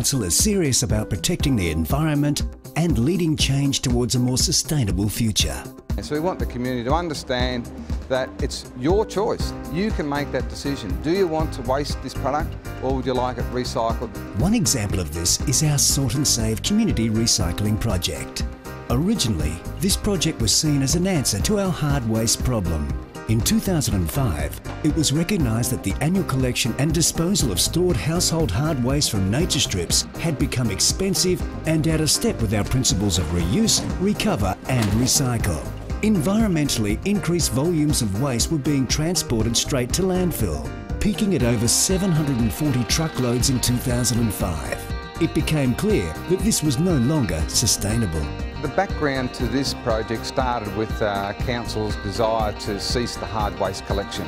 Council is serious about protecting the environment and leading change towards a more sustainable future. So we want the community to understand that it's your choice. You can make that decision. Do you want to waste this product or would you like it recycled? One example of this is our Sort and Save community recycling project. Originally, this project was seen as an answer to our hard waste problem. In 2005, it was recognised that the annual collection and disposal of stored household hard waste from nature strips had become expensive and out of step with our principles of reuse, recover and recycle. Environmentally, increased volumes of waste were being transported straight to landfill, peaking at over 740 truckloads in 2005. It became clear that this was no longer sustainable. The background to this project started with Council's desire to cease the hard waste collection.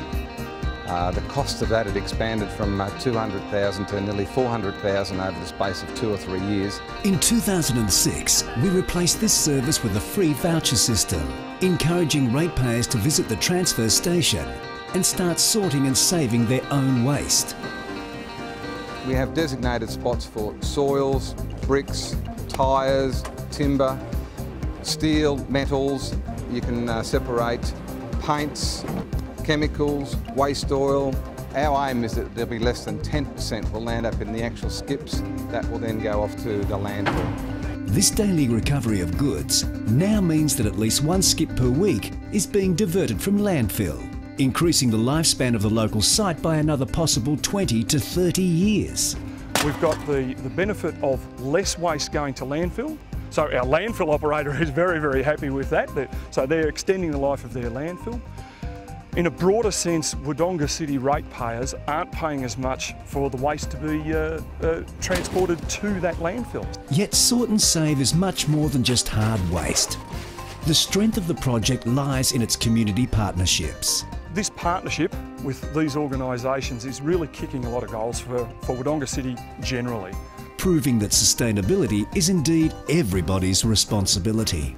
The cost of that had expanded from $200,000 to nearly $400,000 over the space of 2 or 3 years. In 2006, we replaced this service with a free voucher system, encouraging ratepayers to visit the transfer station and start sorting and saving their own waste. We have designated spots for soils, bricks, tyres, timber, steel, metals. You can separate paints, chemicals, waste oil. Our aim is that there'll be less than 10% will land up in the actual skips that will then go off to the landfill. This daily recovery of goods now means that at least one skip per week is being diverted from landfill, increasing the lifespan of the local site by another possible 20 to 30 years. We've got the benefit of less waste going to landfill. So our landfill operator is very, very happy with that. So they're extending the life of their landfill. In a broader sense, Wodonga City ratepayers aren't paying as much for the waste to be transported to that landfill. Yet Sort and Save is much more than just hard waste. The strength of the project lies in its community partnerships. This partnership with these organisations is really kicking a lot of goals for Wodonga City generally. Proving that sustainability is indeed everybody's responsibility.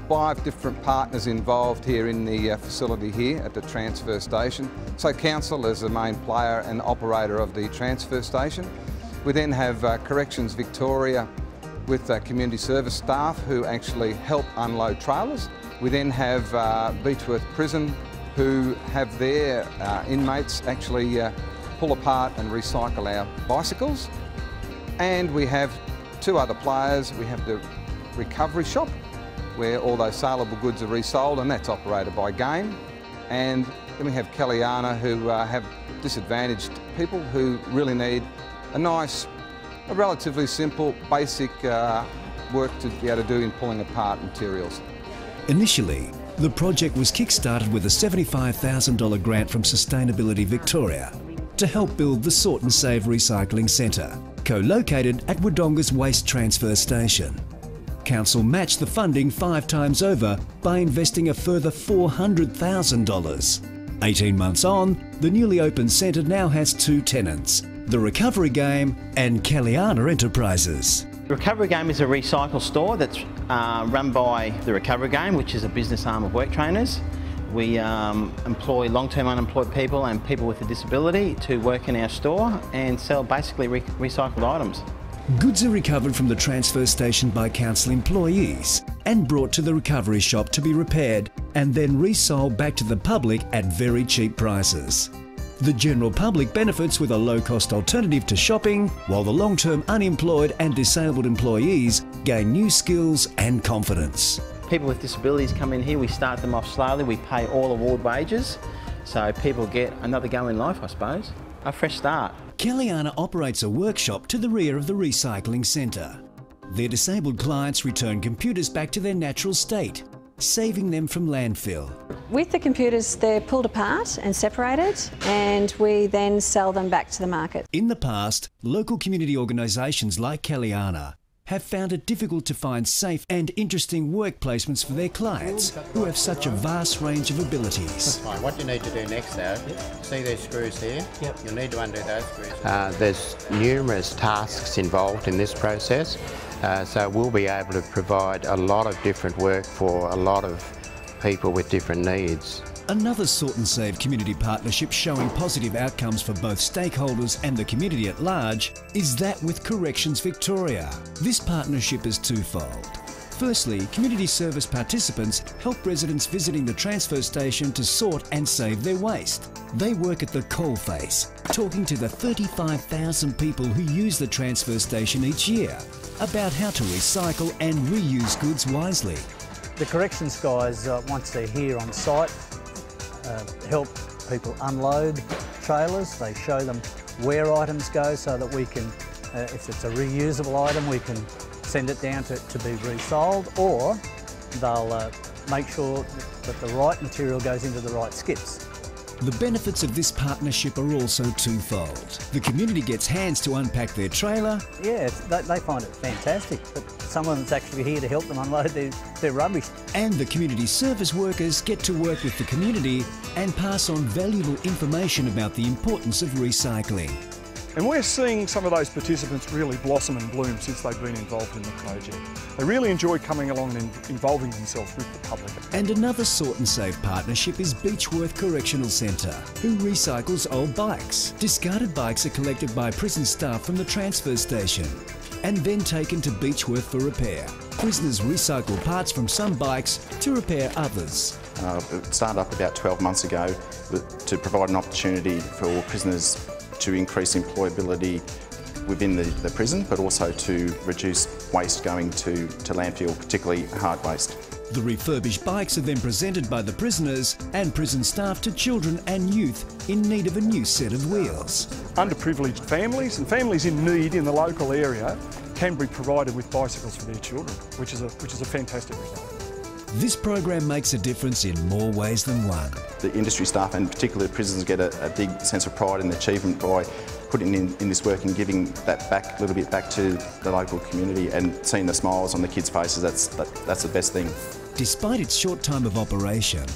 5 different partners involved here in the facility here at the transfer station. So Council is the main player and operator of the transfer station. We then have Corrections Victoria with community service staff who actually help unload trailers. We then have Beechworth Prison who have their inmates actually pull apart and recycle our bicycles. And we have 2 other players. We have the recovery shop where all those saleable goods are resold, and that's operated by Game. And then we have Kellyana who have disadvantaged people who really need a relatively simple, basic work to be able to do in pulling apart materials. Initially, the project was kick-started with a $75,000 grant from Sustainability Victoria to help build the Sort and Save Recycling Centre, co-located at Wodonga's Waste Transfer Station. Council matched the funding 5 times over by investing a further $400,000. 18 months on, the newly opened centre now has 2 tenants, the Recovery Game and Kellyana Enterprises. The Recovery Game is a recycle store that's run by the Recovery Game, which is a business arm of Work Trainers. We employ long-term unemployed people and people with a disability to work in our store and sell basically recycled items. Goods are recovered from the transfer station by council employees and brought to the recovery shop to be repaired and then resold back to the public at very cheap prices. The general public benefits with a low-cost alternative to shopping, while the long-term unemployed and disabled employees gain new skills and confidence. People with disabilities come in here, we start them off slowly, we pay all award wages, so people get another go in life, I suppose. A fresh start. Kellyana operates a workshop to the rear of the recycling centre. Their disabled clients return computers back to their natural state, saving them from landfill. With the computers, they're pulled apart and separated, and we then sell them back to the market. In the past, local community organisations like Kellyana have found it difficult to find safe and interesting work placements for their clients who have such a vast range of abilities. Right, what you need to do next though, see these screws here? Yep. You'll need to undo those screws. There's numerous tasks involved in this process, so we'll be able to provide a lot of different work for a lot of people with different needs. Another Sort and Save community partnership showing positive outcomes for both stakeholders and the community at large is that with Corrections Victoria. This partnership is twofold. Firstly, community service participants help residents visiting the transfer station to sort and save their waste. They work at the coalface, talking to the 35,000 people who use the transfer station each year about how to recycle and reuse goods wisely. The corrections guys, once they're here on site, help people unload trailers. They show them where items go so that we can, if it's a reusable item, we can send it down to be resold, or they'll make sure that the right material goes into the right skips. The benefits of this partnership are also twofold. The community gets hands to unpack their trailer. Yeah, they find it fantastic, but someone's actually here to help them unload their rubbish. And the community service workers get to work with the community and pass on valuable information about the importance of recycling. And we're seeing some of those participants really blossom and bloom since they've been involved in the project. They really enjoy coming along and involving themselves with the public. And another Sort and Save partnership is Beechworth Correctional Centre, who recycles old bikes. Discarded bikes are collected by prison staff from the transfer station and then taken to Beechworth for repair. Prisoners recycle parts from some bikes to repair others. It started up about 12 months ago to provide an opportunity for prisoners to increase employability within the prison, but also to reduce waste going to landfill, particularly hard waste. The refurbished bikes are then presented by the prisoners and prison staff to children and youth in need of a new set of wheels. Underprivileged families and families in need in the local area can be provided with bicycles for their children, which is a fantastic result. This program makes a difference in more ways than one. The industry staff and particularly prisoners get a big sense of pride and achievement by putting in this work and giving that back a little bit back to the local community, and seeing the smiles on the kids' faces. That's the best thing. Despite its short time of operation,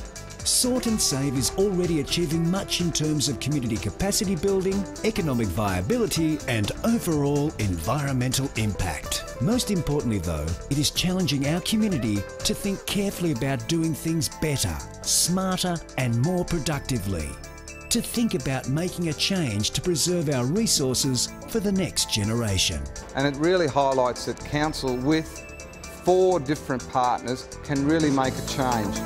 Sort and Save is already achieving much in terms of community capacity building, economic viability and overall environmental impact. Most importantly though, it is challenging our community to think carefully about doing things better, smarter and more productively. To think about making a change to preserve our resources for the next generation. And it really highlights that council with 4 different partners can really make a change.